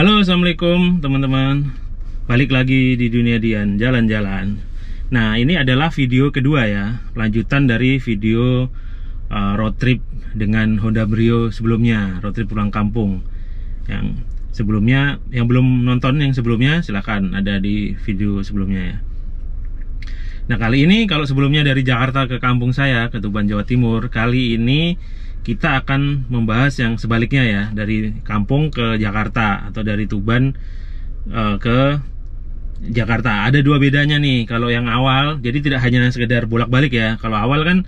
Halo, assalamualaikum teman-teman. Balik lagi di dunia Dian, jalan-jalan. Nah, ini adalah video kedua ya, lanjutan dari video road trip dengan Honda Brio sebelumnya, road trip pulang kampung. Yang sebelumnya, yang belum nonton yang sebelumnya, silahkan ada di video sebelumnya ya. Nah, kali ini kalau sebelumnya dari Jakarta ke kampung saya, ke Tuban, Jawa Timur, kali ini kita akan membahas yang sebaliknya ya, dari kampung ke Jakarta atau dari Tuban ke Jakarta. Ada dua bedanya nih. Kalau yang awal, jadi tidak hanya sekedar bolak-balik ya. Kalau awal kan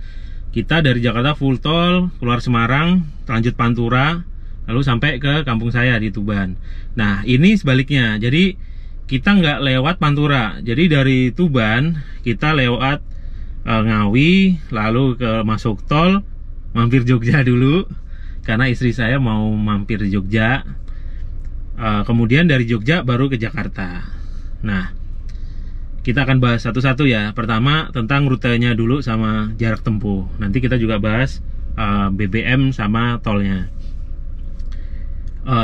kita dari Jakarta full tol, keluar Semarang, lanjut Pantura, lalu sampai ke kampung saya di Tuban. Nah, ini sebaliknya. Jadi kita nggak lewat Pantura. Jadi dari Tuban kita lewat Ngawi, lalu ke masuk tol, mampir Jogja dulu karena istri saya mau mampir Jogja. Kemudian dari Jogja baru ke Jakarta. Nah, kita akan bahas satu-satu ya. Pertama tentang rutenya dulu sama jarak tempuh. Nanti kita juga bahas BBM sama tolnya.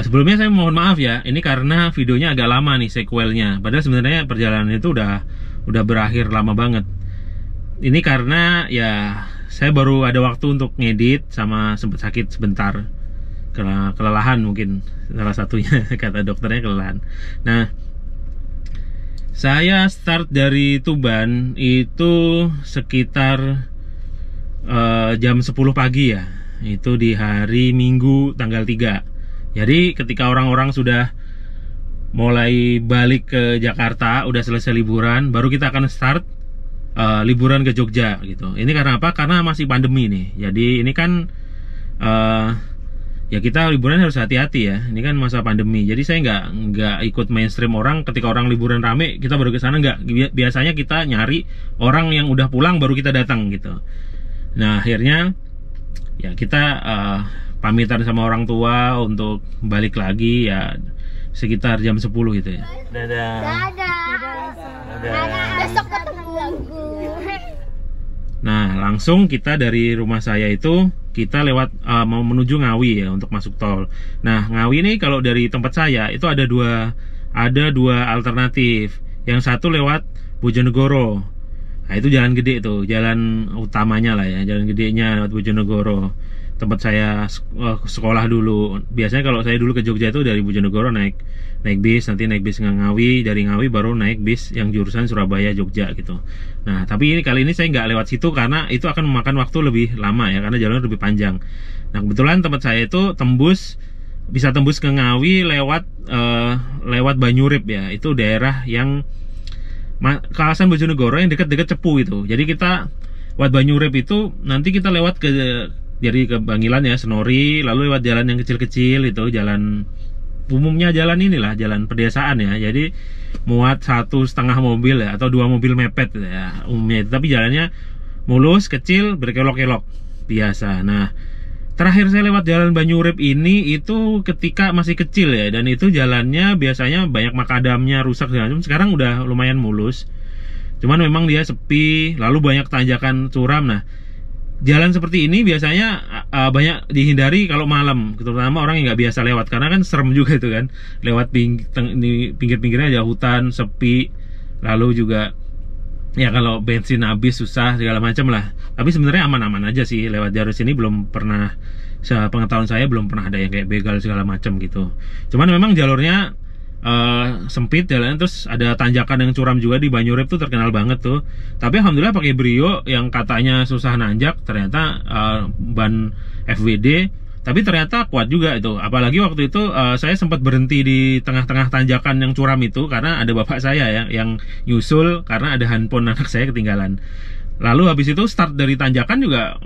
Sebelumnya saya mohon maaf ya, ini karena videonya agak lama nih sequelnya. Padahal sebenarnya perjalanan itu udah berakhir lama banget. Ini karena ya saya baru ada waktu untuk ngedit sama sempat sakit sebentar, kelelahan mungkin salah satunya kata dokternya kelelahan. Nah, saya start dari Tuban itu sekitar jam 10 pagi ya. Itu di hari Minggu tanggal 3. Jadi ketika orang-orang sudah mulai balik ke Jakarta, udah selesai liburan, baru kita akan start liburan ke Jogja gitu. Ini karena apa? Karena masih pandemi nih. Jadi ini kan ya kita liburan harus hati-hati ya. Ini kan masa pandemi. Jadi saya nggak ikut mainstream orang. Ketika orang liburan rame, kita baru ke sana nggak. Biasanya kita nyari orang yang udah pulang baru kita datang gitu. Nah, akhirnya ya kita pamitan sama orang tua untuk balik lagi ya sekitar jam 10 gitu ya. Dadah. Dadah. Besok ketemu lagi. Nah, langsung kita dari rumah saya itu kita lewat mau menuju Ngawi ya untuk masuk tol. Nah, Ngawi ini kalau dari tempat saya itu ada dua alternatif. Yang satu lewat Bojonegoro. Nah, itu jalan gede tuh, jalan utamanya lah ya, jalan gedenya lewat Bojonegoro. Tempat saya sekolah dulu. Biasanya kalau saya dulu ke Jogja itu dari Bojonegoro naik bis, nanti naik bis ke Ngawi, dari Ngawi baru naik bis yang jurusan Surabaya Jogja gitu. Nah, tapi kali ini saya nggak lewat situ karena itu akan memakan waktu lebih lama ya, karena jalannya lebih panjang. Nah, kebetulan tempat saya itu bisa tembus ke Ngawi lewat Banyurip ya. Itu daerah yang kawasan Bojonegoro yang dekat-dekat Cepu itu. Jadi kita lewat Banyurip itu nanti kita lewat dari ke Bangilan ya, Senori, lalu lewat jalan yang kecil-kecil itu, jalan umumnya, jalan inilah, jalan pedesaan ya. Jadi muat 1,5 mobil ya, atau 2 mobil mepet ya umumnya itu. Tapi jalannya mulus, kecil, berkelok-kelok biasa. Nah, terakhir saya lewat jalan Banyurip ini itu ketika masih kecil ya, dan itu jalannya biasanya banyak makadamnya, rusak segala macam. Sekarang udah lumayan mulus. Cuman memang dia sepi, lalu banyak tanjakan curam. Nah, jalan seperti ini biasanya banyak dihindari kalau malam, terutama orang yang nggak biasa lewat, karena kan serem juga itu kan, lewat pinggir-pinggirnya ada hutan, sepi, lalu juga ya kalau bensin habis susah segala macam lah. Tapi sebenarnya aman-aman aja sih lewat jalur sini, belum pernah, sepengetahuan saya belum pernah ada yang kayak begal segala macam gitu. Cuman memang jalurnya sempit jalannya, terus ada tanjakan yang curam juga di Banyurip tuh terkenal banget tuh. Tapi alhamdulillah pakai Brio yang katanya susah nanjak, ternyata ban FWD, tapi ternyata kuat juga itu. Apalagi waktu itu saya sempat berhenti di tengah-tengah tanjakan yang curam itu karena ada bapak saya ya yang nyusul, karena ada handphone anak saya ketinggalan. Lalu habis itu start dari tanjakan juga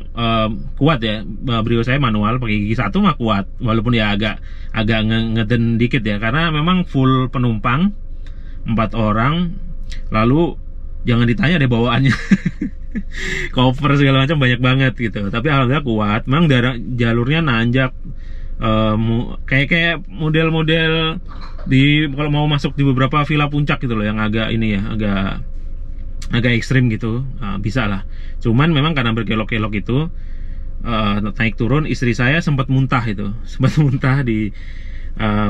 kuat ya. Brio saya manual pakai gigi 1 mah kuat, walaupun ya agak ngeden dikit ya, karena memang full penumpang 4 orang. Lalu jangan ditanya deh bawaannya. Cover segala macam banyak banget gitu. Tapi alhamdulillah kuat. Memang jalurnya nanjak, kayak model-model di kalau mau masuk di beberapa villa puncak gitu loh, yang agak ini ya, agak ekstrim gitu, bisa lah. Cuman memang karena berkelok-kelok itu naik turun, istri saya sempat muntah itu, sempat muntah di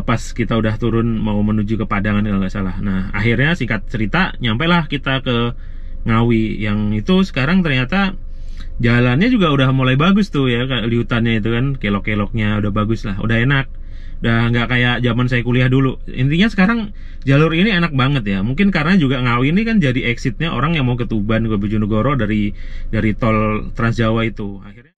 pas kita udah turun mau menuju ke Padangan kalau nggak salah. Nah akhirnya singkat cerita nyampailah kita ke Ngawi, yang itu sekarang ternyata jalannya juga udah mulai bagus tuh ya, liutannya itu kan, kelok-keloknya udah bagus lah, udah enak, udah nggak kayak zaman saya kuliah dulu. Intinya sekarang jalur ini enak banget ya, mungkin karena juga Ngawi ini kan jadi exitnya orang yang mau ke Tuban, ke Bojonegoro dari tol Trans Jawa itu. Akhirnya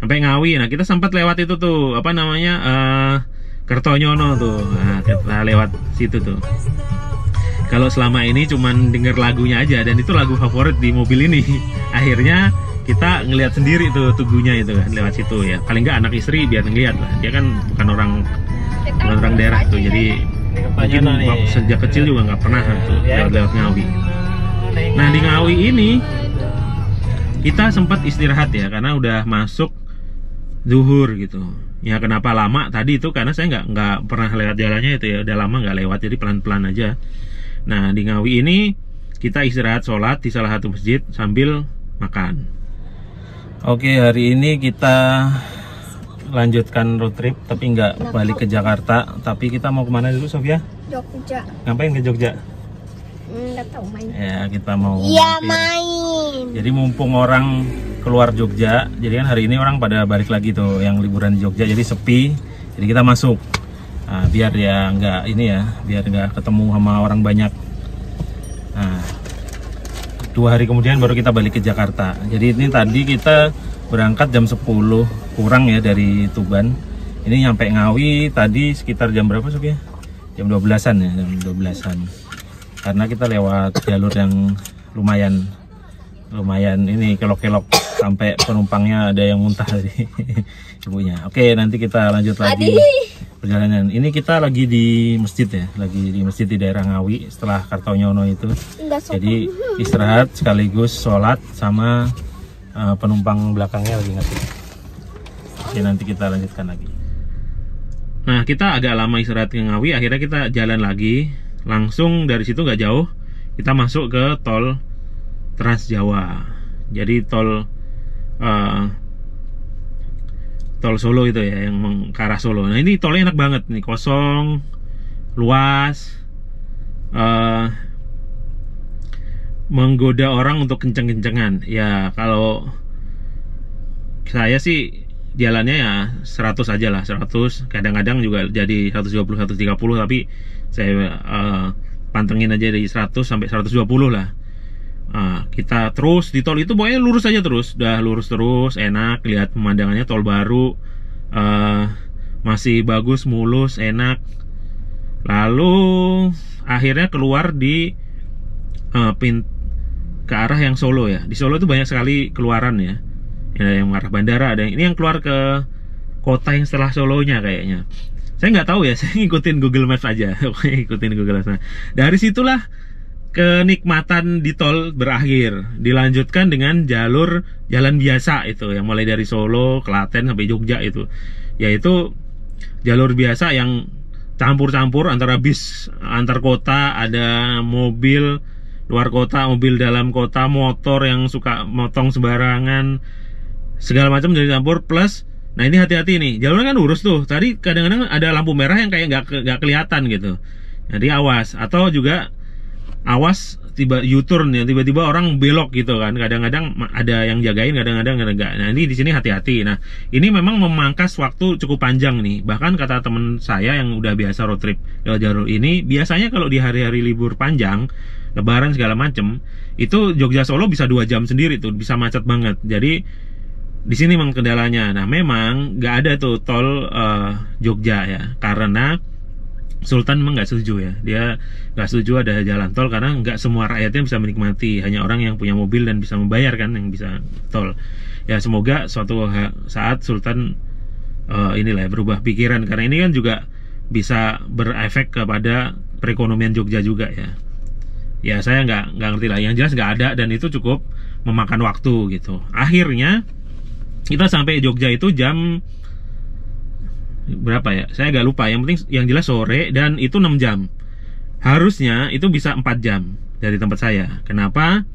sampai Ngawi. Nah kita sempat lewat itu tuh apa namanya Kertonyono tuh. Nah kita lewat situ tuh. Kalau selama ini cuman denger lagunya aja, dan itu lagu favorit di mobil ini. Akhirnya kita ngelihat sendiri tuh tugunya itu kan lewat situ ya. Paling nggak anak istri biar ngeliat lah. Dia kan bukan orang daerah tuh, jadi mungkin sejak kecil juga nggak pernah tuh lewat Ngawi. Nah di Ngawi ini kita sempat istirahat ya, karena udah masuk zuhur gitu ya. Kenapa lama tadi itu karena saya nggak pernah lewat jalannya itu ya, udah lama nggak lewat, jadi pelan-pelan aja. Nah di Ngawi ini kita istirahat sholat di salah satu masjid sambil makan. Oke, hari ini kita lanjutkan road trip, tapi nggak balik ke Jakarta, tapi kita mau kemana dulu Sofia? Jogja. Ngapain ke Jogja? Nggak tahu, main. Ya kita mau main. Jadi mumpung orang keluar Jogja, jadi kan hari ini orang pada balik lagi tuh yang liburan di Jogja, jadi sepi, jadi kita masuk. Nah, biar ya nggak ini ya, biar nggak ketemu sama orang banyak. Nah, 2 hari kemudian baru kita balik ke Jakarta. Jadi ini tadi kita berangkat jam 10 kurang ya dari Tuban. Ini nyampe Ngawi tadi sekitar jam berapa Sob ya? Jam 12-an ya, jam 12-an. Karena kita lewat jalur yang lumayan ini kelok-kelok, sampai penumpangnya ada yang muntah tadi ibunya. Oke, nanti kita lanjut lagi perjalanan. Ini kita lagi di masjid ya, lagi di masjid di daerah Ngawi setelah Kertonyono itu. Jadi istirahat sekaligus sholat sama penumpang belakangnya lagi ngasih. Oke, nanti kita lanjutkan lagi. Nah kita agak lama istirahat ke Ngawi, akhirnya kita jalan lagi. Langsung dari situ nggak jauh kita masuk ke tol Trans Jawa. Jadi tol Solo itu ya, yang ke arah Solo. Nah ini tolnya enak banget nih, kosong, luas, menggoda orang untuk kenceng-kencengan. Ya kalau saya sih jalannya ya 100 aja lah, 100. Kadang-kadang juga jadi 120, 130, tapi saya pantengin aja dari 100 sampai 120 lah. Kita terus di tol itu pokoknya lurus aja terus, udah lurus terus, enak, lihat pemandangannya, tol baru, masih bagus, mulus, enak. Lalu akhirnya keluar di ke arah yang Solo ya. Di Solo itu banyak sekali keluaran ya. Ada yang arah bandara, ada yang ini yang keluar ke kota yang setelah Solonya kayaknya. Saya nggak tahu ya, saya ngikutin Google Maps aja. Ikutin Google Maps. Dari situlah kenikmatan di tol berakhir. Dilanjutkan dengan jalan biasa itu, yang mulai dari Solo, Klaten sampai Jogja itu. Yaitu jalur biasa yang campur-campur antara bis antar kota, ada mobil luar kota, mobil dalam kota, motor yang suka motong sembarangan, segala macam jadi campur. Plus, nah ini hati-hati nih, jalurnya kan lurus tuh. Tadi kadang-kadang ada lampu merah yang kayak nggak kelihatan gitu. Jadi awas. Atau juga awas tiba U-turn ya, tiba-tiba orang belok gitu kan. Kadang-kadang ada yang jagain, kadang-kadang enggak. Nah, ini di sini hati-hati. Nah, ini memang memangkas waktu cukup panjang nih. Bahkan kata teman saya yang udah biasa road trip lewat jalur ini, biasanya kalau di hari-hari libur panjang, Lebaran segala macem, itu Jogja Solo bisa 2 jam sendiri tuh, bisa macet banget. Jadi di sini memang kendalanya. Nah, memang nggak ada tuh tol Jogja ya, karena Sultan memang nggak setuju ya. Dia nggak setuju ada jalan tol karena nggak semua rakyatnya bisa menikmati. Hanya orang yang punya mobil dan bisa membayar kan yang bisa tol. Ya semoga suatu saat Sultan inilah ya, berubah pikiran, karena ini kan juga bisa berefek kepada perekonomian Jogja juga ya. Ya saya nggak ngerti lah. Yang jelas nggak ada dan itu cukup memakan waktu gitu. Akhirnya kita sampai Jogja itu jam berapa ya? Saya agak lupa. Yang penting yang jelas sore, dan itu 6 jam. Harusnya itu bisa 4 jam dari tempat saya. Kenapa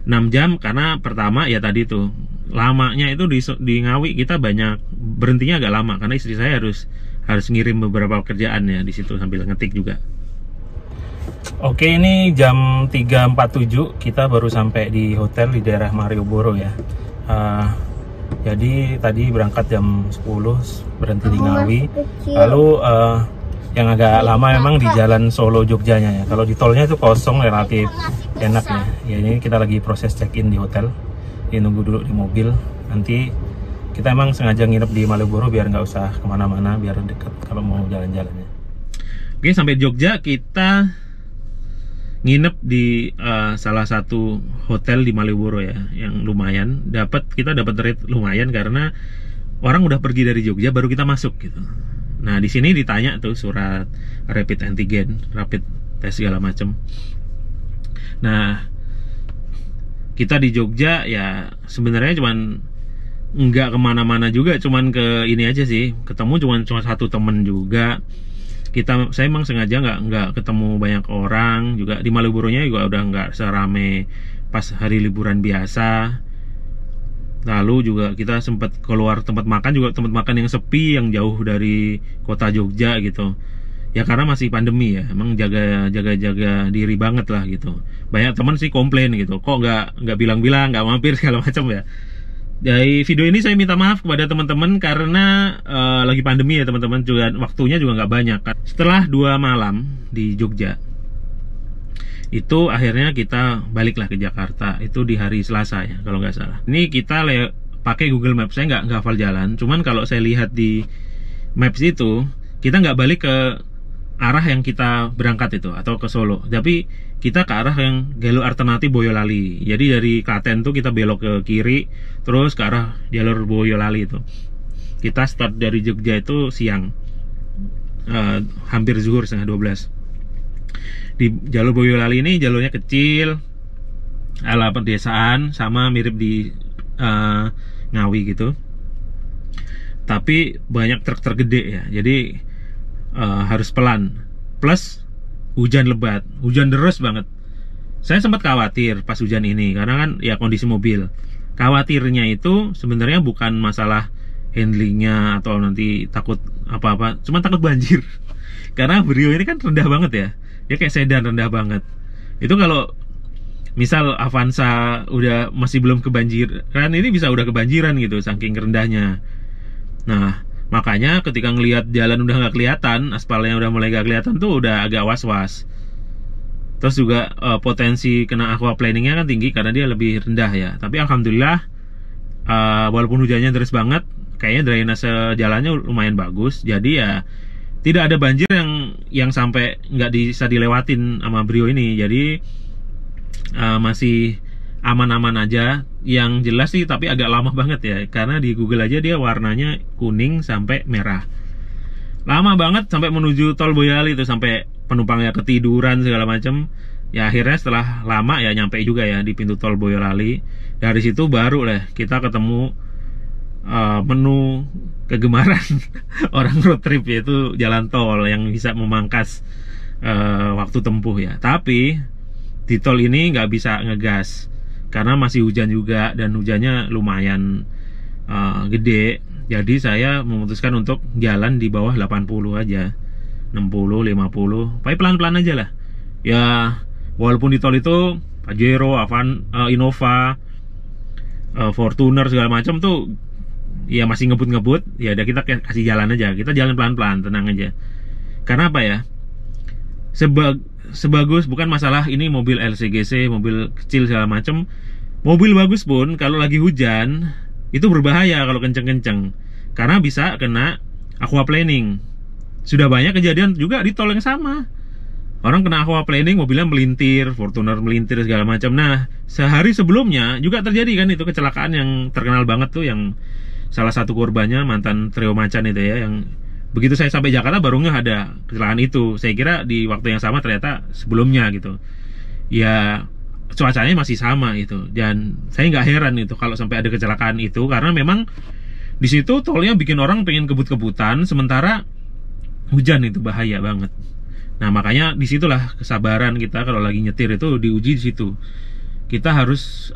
6 jam? Karena pertama ya tadi tuh lamanya itu di Ngawi kita banyak berhentinya agak lama karena istri saya harus ngirim beberapa kerjaan ya di situ sambil ngetik juga. Oke, ini jam 3.47 kita baru sampai di hotel di daerah Malioboro ya. Jadi tadi berangkat jam 10, berhenti di Ngawi. Lalu yang agak lama memang di jalan Solo Jogjanya ya. Kalau di tolnya itu kosong, relatif enak ya. Ya ini kita lagi proses check-in di hotel. Ini nunggu dulu di mobil. Nanti kita emang sengaja nginep di Malioboro biar nggak usah kemana-mana, biar dekat kalau mau jalan-jalannya. Oke, sampai Jogja kita nginep di salah satu hotel di Malioboro ya, yang lumayan. Kita dapat rate lumayan karena orang udah pergi dari Jogja baru kita masuk gitu. Nah di sini ditanya tuh surat rapid antigen, rapid test segala macem. Nah kita di Jogja ya sebenarnya cuman nggak kemana-mana juga, cuman ke ini aja sih, ketemu cuma satu temen juga. Saya emang sengaja nggak ketemu banyak orang juga. Di Malioboro-nya juga udah nggak serame pas hari liburan biasa. Lalu juga kita sempat keluar tempat makan, juga tempat makan yang sepi, yang jauh dari kota Jogja gitu. Ya karena masih pandemi ya, emang jaga diri banget lah gitu. Banyak teman sih komplain gitu, kok nggak bilang-bilang, nggak mampir segala macam ya. Dari video ini saya minta maaf kepada teman-teman karena lagi pandemi ya teman-teman, juga waktunya juga nggak banyak. Setelah 2 malam di Jogja, itu akhirnya kita baliklah ke Jakarta. Itu di hari Selasa ya kalau nggak salah. Ini kita pakai Google Maps, saya nggak hafal jalan. Cuman kalau saya lihat di Maps itu kita nggak balik ke arah yang kita berangkat itu atau ke Solo, tapi kita ke arah yang jalur alternatif Boyolali. Jadi dari Klaten tuh kita belok ke kiri terus ke arah jalur Boyolali itu. Kita start dari Jogja itu siang, hampir zuhur, setengah 12. Di jalur Boyolali ini jalurnya kecil, ala pedesaan, sama mirip di Ngawi gitu. Tapi banyak truk gede ya, jadi harus pelan. Plus hujan lebat, hujan deras banget. Saya sempat khawatir pas hujan ini karena kan ya kondisi mobil. Khawatirnya itu sebenarnya bukan masalah handlingnya atau nanti takut apa-apa, cuma takut banjir. Karena Brio ini kan rendah banget ya, dia kayak sedan rendah banget. Itu kalau misal Avanza udah masih belum kebanjiran, ini bisa udah kebanjiran gitu saking rendahnya. Nah makanya ketika ngelihat jalan udah nggak kelihatan, aspalnya udah mulai nggak kelihatan tuh udah agak was-was. Terus juga potensi kena aquaplaningnya kan tinggi karena dia lebih rendah ya. Tapi alhamdulillah walaupun hujannya deras banget, kayaknya drainase jalannya lumayan bagus. Jadi ya tidak ada banjir yang sampai nggak bisa dilewatin sama Brio ini. Jadi masih aman-aman aja. Yang jelas sih tapi agak lama banget ya, karena di Google aja dia warnanya kuning sampai merah. Lama banget sampai menuju tol Boyolali itu, sampai penumpangnya ketiduran segala macam. Ya akhirnya setelah lama ya nyampe juga ya di pintu tol Boyolali. Dari situ baru lah kita ketemu menu kegemaran orang road trip, yaitu jalan tol yang bisa memangkas waktu tempuh ya. Tapi di tol ini nggak bisa ngegas karena masih hujan juga, dan hujannya lumayan gede. Jadi saya memutuskan untuk jalan di bawah 80 aja, 60, 50, paling pelan-pelan aja lah. Ya Walaupun di tol itu Pajero, Innova, Fortuner segala macam tuh ya masih ngebut-ngebut, ya udah kita kasih jalan aja, kita jalan pelan-pelan, tenang aja. Karena apa ya, sebagus bukan masalah ini mobil LCGC, mobil kecil segala macam, mobil bagus pun kalau lagi hujan itu berbahaya kalau kenceng-kenceng, karena bisa kena aquaplaning. Sudah banyak kejadian juga di tol yang sama, orang kena aquaplaning, mobilnya melintir, Fortuner melintir segala macam. Nah, sehari sebelumnya juga terjadi kan itu kecelakaan yang terkenal banget tuh, yang salah satu korbannya mantan Trio Macan itu ya, yang begitu saya sampai Jakarta baru nggak ada kecelakaan itu. Saya kira di waktu yang sama, ternyata sebelumnya gitu. Ya cuacanya masih sama itu, dan saya nggak heran itu kalau sampai ada kecelakaan itu, karena memang di situ tolnya bikin orang pengen kebut-kebutan, sementara hujan itu bahaya banget. Nah, makanya disitulah kesabaran kita kalau lagi nyetir itu diuji di situ. Kita harus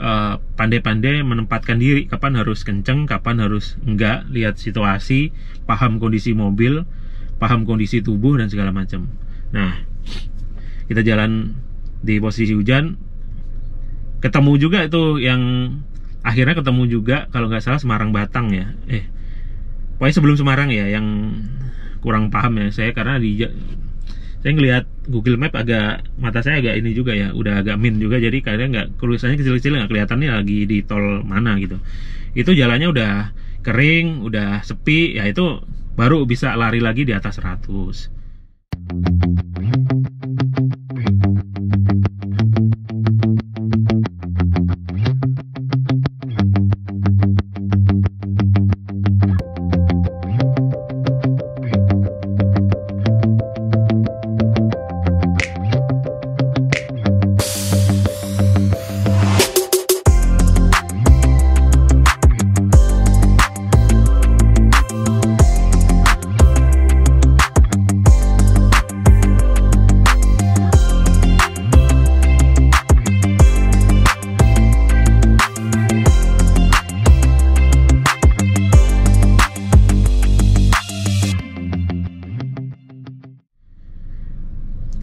pandai-pandai menempatkan diri, kapan harus kenceng, kapan harus enggak, lihat situasi, paham kondisi mobil, paham kondisi tubuh dan segala macam. Nah, kita jalan di posisi hujan, ketemu juga itu yang akhirnya ketemu juga kalau nggak salah Semarang Batang ya. Pokoknya sebelum Semarang ya, yang kurang paham ya saya, karena saya ngelihat Google Map mata saya agak ini juga ya, udah agak min juga, jadi kadang nggak, tulisannya kecil-kecil nggak kelihatannya lagi di tol mana gitu. Itu jalannya udah kering, udah sepi, ya itu baru bisa lari lagi di atas 100.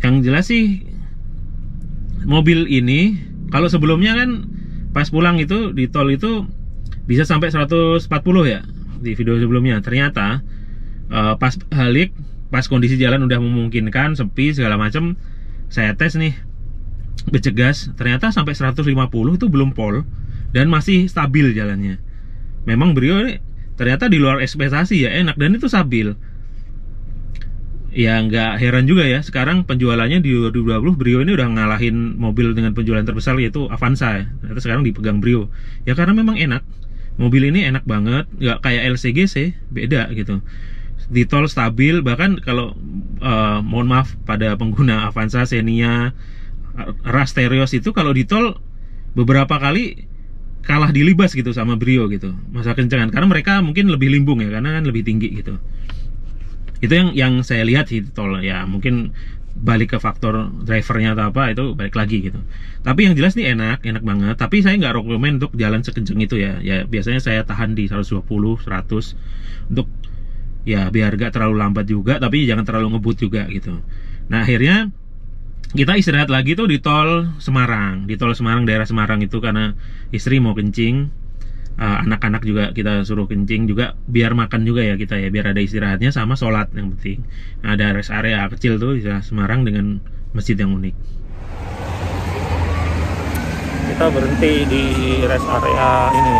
Yang jelas sih mobil ini, kalau sebelumnya kan pas pulang itu di tol itu bisa sampai 140 ya di video sebelumnya. Ternyata pas balik, pas kondisi jalan udah memungkinkan, sepi segala macam, saya tes nih Becegas, ternyata sampai 150 itu belum pol dan masih stabil jalannya. Memang Brio ini ternyata di luar ekspektasi ya, enak dan itu stabil. Ya nggak heran juga ya, sekarang penjualannya di 2020 Brio ini udah ngalahin mobil dengan penjualan terbesar, yaitu Avanza ya. Ternyata sekarang dipegang Brio. Ya karena memang enak. Mobil ini enak banget, nggak kayak LCGC, beda gitu. Di tol stabil, bahkan kalau mohon maaf pada pengguna Avanza, Xenia, Rasterios itu kalau di tol beberapa kali kalah dilibas gitu sama Brio gitu, masa kencengan, karena mereka mungkin lebih limbung ya, karena kan lebih tinggi gitu. Itu yang saya lihat sih tol ya, mungkin balik ke faktor drivernya atau apa, itu balik lagi gitu. Tapi yang jelas nih enak banget. Tapi saya nggak rekomen untuk jalan sekenceng itu ya. Ya biasanya saya tahan di 120, 100 untuk ya biar gak terlalu lambat juga, tapi jangan terlalu ngebut juga gitu. Nah akhirnya kita istirahat lagi tuh di tol Semarang, daerah Semarang itu, karena istri mau kencing. Anak-anak juga kita suruh kencing juga, biar makan juga ya kita ya, biar ada istirahatnya sama sholat yang penting. Nah, ada rest area kecil tuh di Semarang dengan masjid yang unik. Kita berhenti di rest area ini.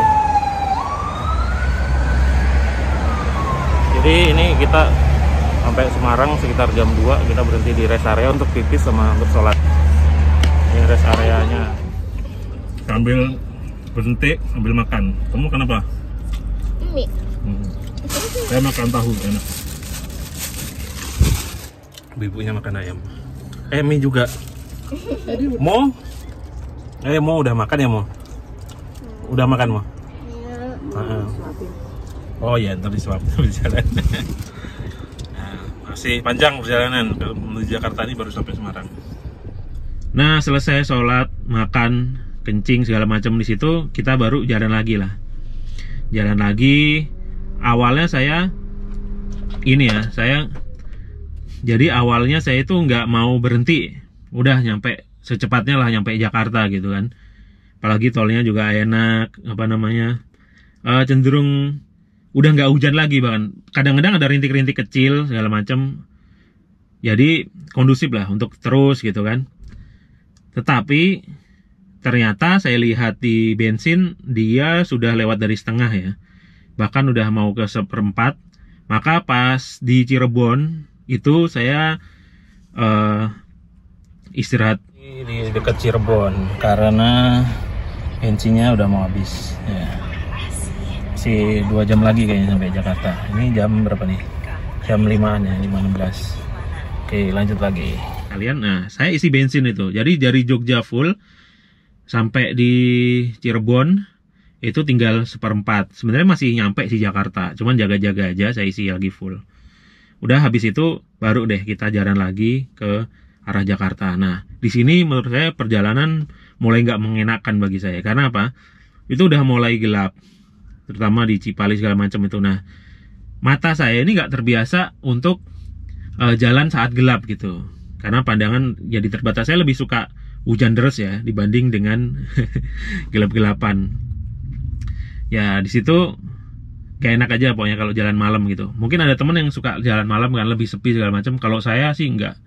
Jadi ini kita sampai Semarang sekitar jam 2, kita berhenti di rest area untuk pipis sama untuk sholat. Ini rest areanya. Sambil berhenti sambil makan. Kamu makan apa? Mie. Saya makan tahu, enak. Ibunya makan ayam. Mie juga. Mo? Mo udah makan ya, Mo? Udah makan, Mo? Ya. Oh ya, ntar disuapin di jalan. Masih panjang perjalanan menuju Jakarta, ini baru sampai Semarang. Nah, selesai sholat, makan, kencing segala macam di situ, kita baru jalan lagi lah. Jalan lagi. Awalnya saya jadi awalnya saya itu nggak mau berhenti. Udah nyampe secepatnya lah nyampe Jakarta gitu kan. Apalagi tolnya juga enak, cenderung udah nggak hujan lagi, bahkan kadang-kadang ada rintik-rintik kecil segala macam. Jadi kondusif lah untuk terus gitu kan. Tetapi ternyata saya lihat di bensin dia sudah lewat dari setengah ya, bahkan udah mau ke 1/4. Maka pas di Cirebon itu saya istirahat di dekat Cirebon karena bensinnya udah mau habis ya. Masih 2 jam lagi kayaknya sampai Jakarta. Ini jam berapa nih? Jam 5-an ya, 5.16. Oke, lanjut lagi. Nah, saya isi bensin itu. Jadi dari Jogja full sampai di Cirebon itu tinggal 1/4. Sebenarnya masih nyampe sih Jakarta, cuman jaga-jaga aja saya isi lagi full. Udah habis itu baru deh kita jalan lagi ke arah Jakarta. Nah, di sini menurut saya perjalanan mulai nggak mengenakan bagi saya. Karena apa? Itu udah mulai gelap, terutama di Cipali segala macam itu. Nah, mata saya ini nggak terbiasa untuk jalan saat gelap gitu. Karena pandangan jadi terbatas. Saya lebih suka hujan deras ya dibanding dengan gelap-gelapan. Ya di situ gak enak aja pokoknya kalau jalan malam gitu. Mungkin ada temen yang suka jalan malam kan, lebih sepi segala macam. Kalau saya sih nggak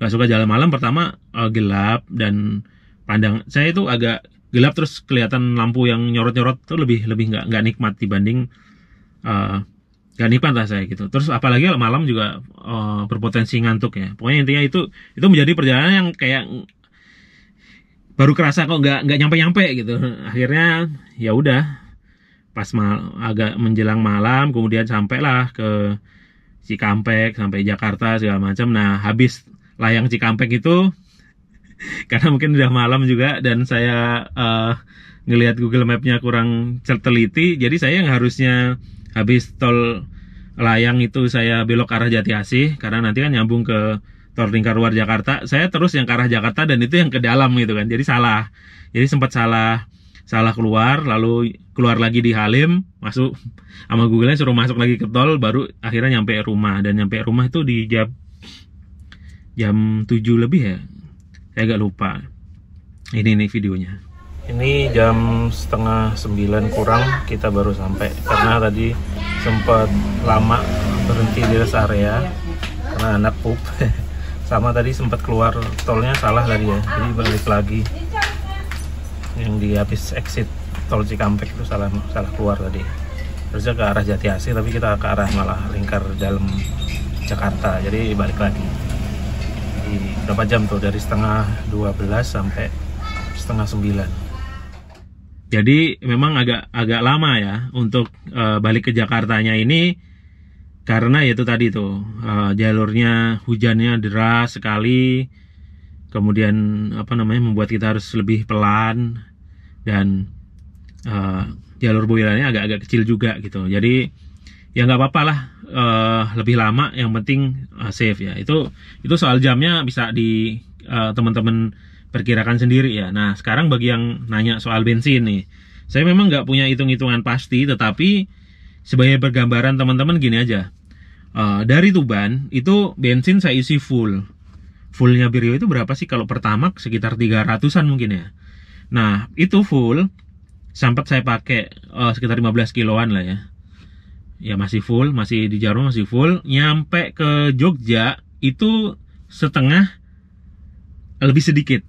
suka jalan malam. Pertama gelap, dan pandang saya itu agak gelap, terus kelihatan lampu yang nyorot-nyorot tuh lebih nggak nikmat dibanding gak nikmat lah saya gitu. Terus apalagi kalau malam juga berpotensi ngantuk ya. Pokoknya intinya itu menjadi perjalanan yang kayak baru kerasa kok nggak nyampe gitu. Akhirnya ya udah pas agak menjelang malam, kemudian sampailah ke Cikampek, sampai Jakarta segala macam. Nah, habis layang Cikampek itu karena mungkin udah malam juga dan saya ngelihat Google Map-nya kurang teliti, jadi saya yang harusnya habis tol layang itu saya belok ke arah Jati Asih, karena nanti kan nyambung ke tol lingkar luar Jakarta. Saya terus yang ke arah Jakarta dan itu yang ke dalam gitu kan. Jadi salah. Jadi sempat salah keluar, lalu keluar lagi di Halim, masuk sama Google-nya suruh masuk lagi ke tol, baru akhirnya nyampe rumah. Dan nyampe rumah itu di jam 7 lebih ya. Saya agak lupa. Ini nih videonya. Ini jam 8:30 kurang kita baru sampai, karena tadi sempat lama berhenti di rest area karena anak pup. Sama tadi sempat keluar tolnya salah tadi ya, jadi balik lagi. Yang di habis exit tol Cikampek itu salah keluar tadi. Terusnya ke arah Jati Asih, tapi kita ke arah malah lingkar dalam Jakarta, jadi balik lagi. Di berapa jam tuh, dari 8:30 sampai 8:30. Jadi memang agak lama ya untuk balik ke Jakartanya ini, karena itu tadi tuh jalurnya hujannya deras sekali, kemudian membuat kita harus lebih pelan, dan jalur boyolnya agak kecil juga gitu. Jadi ya nggak apa-apa lah, lebih lama yang penting safe ya. Itu soal jamnya bisa di teman-teman perkirakan sendiri ya. Nah, sekarang bagi yang nanya soal bensin nih, saya memang nggak punya hitung-hitungan pasti, tetapi sebagai pergambaran teman-teman gini aja. Dari Tuban itu bensin saya isi fullnya Brio itu berapa sih? Kalau Pertamax sekitar 300-an mungkin ya. Nah, itu full sempat saya pakai sekitar 15 kiloan lah ya. Ya masih full, masih di Jarum masih full. Nyampe ke Jogja itu setengah, lebih sedikit,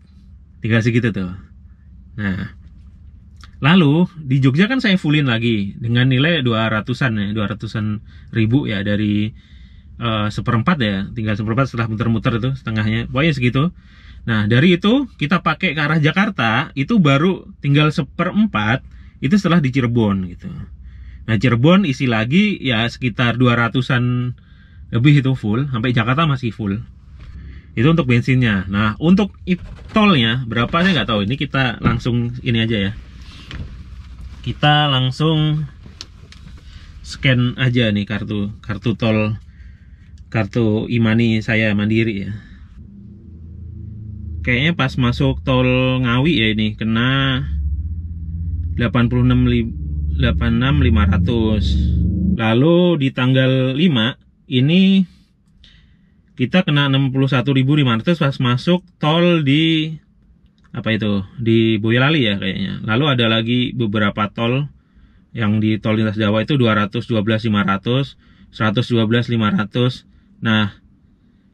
tinggal segitu tuh. Nah, lalu di Jogja kan saya fullin lagi dengan nilai 200-an ya, 200-an ribu ya, dari 1/4 ya, tinggal 1/4 setelah muter-muter itu setengahnya, pokoknya segitu. Nah, dari itu kita pakai ke arah Jakarta itu baru tinggal 1/4 itu setelah di Cirebon gitu. Nah, Cirebon isi lagi ya sekitar 200-an lebih itu full, sampai Jakarta masih full. Itu untuk bensinnya. Nah, untuk tolnya berapa saya nggak tahu. Ini kita langsung ini aja ya. Kita langsung scan aja nih kartu tol, kartu e-money saya Mandiri ya. Kayaknya pas masuk tol Ngawi ya ini kena 86.500. Lalu di tanggal 5 ini kita kena 61.500 pas masuk tol di apa itu di Boyolali ya kayaknya. Lalu ada lagi beberapa tol yang di tol lintas Jawa itu 212.500, 112.500. Nah,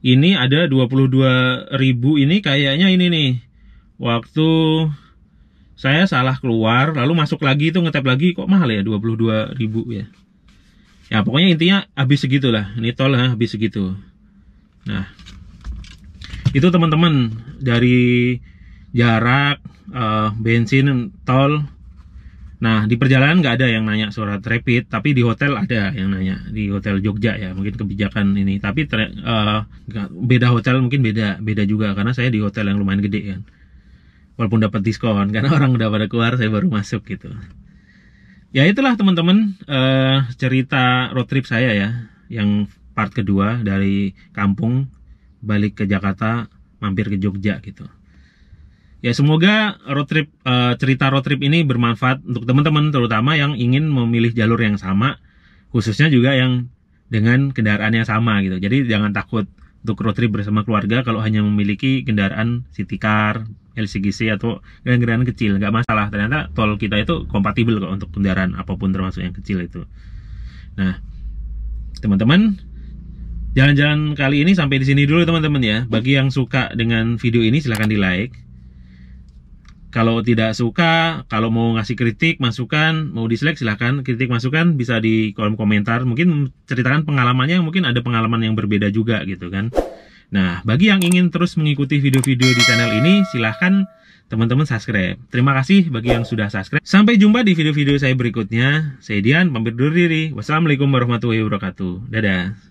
ini ada 22.000 ini kayaknya ini nih. Waktu saya salah keluar lalu masuk lagi itu ngetap lagi kok mahal ya 22.000 ya. Ya pokoknya intinya habis segitulah. Ini tol habis segitu. Nah, itu teman-teman dari jarak, bensin, tol. Nah, di perjalanan nggak ada yang nanya surat rapid, tapi di hotel ada yang nanya. Di Hotel Jogja ya, mungkin kebijakan ini. Tapi beda hotel mungkin beda juga, karena saya di hotel yang lumayan gede kan. Walaupun dapat diskon, karena orang udah pada keluar, saya baru masuk gitu. Ya itulah teman-teman, cerita road trip saya ya, yang part kedua dari kampung balik ke Jakarta, mampir ke Jogja gitu. Ya semoga cerita road trip ini bermanfaat untuk teman-teman, terutama yang ingin memilih jalur yang sama, khususnya juga yang dengan kendaraan yang sama gitu. Jadi jangan takut untuk road trip bersama keluarga kalau hanya memiliki kendaraan city car, LCGC atau kendaraan kecil, nggak masalah. Ternyata tol kita itu kompatibel kok untuk kendaraan apapun termasuk yang kecil itu. Nah, teman-teman, jalan-jalan kali ini sampai di sini dulu teman-teman ya. Bagi yang suka dengan video ini silahkan di like. Kalau tidak suka, kalau mau ngasih kritik, masukan, mau dislike silahkan. Kritik masukan bisa di kolom komentar. Mungkin ceritakan pengalamannya, mungkin ada pengalaman yang berbeda juga gitu kan. Nah, bagi yang ingin terus mengikuti video-video di channel ini, silahkan teman-teman subscribe. Terima kasih bagi yang sudah subscribe. Sampai jumpa di video-video saya berikutnya. Saya Dian, pamit undur diri. Wassalamualaikum warahmatullahi wabarakatuh. Dadah.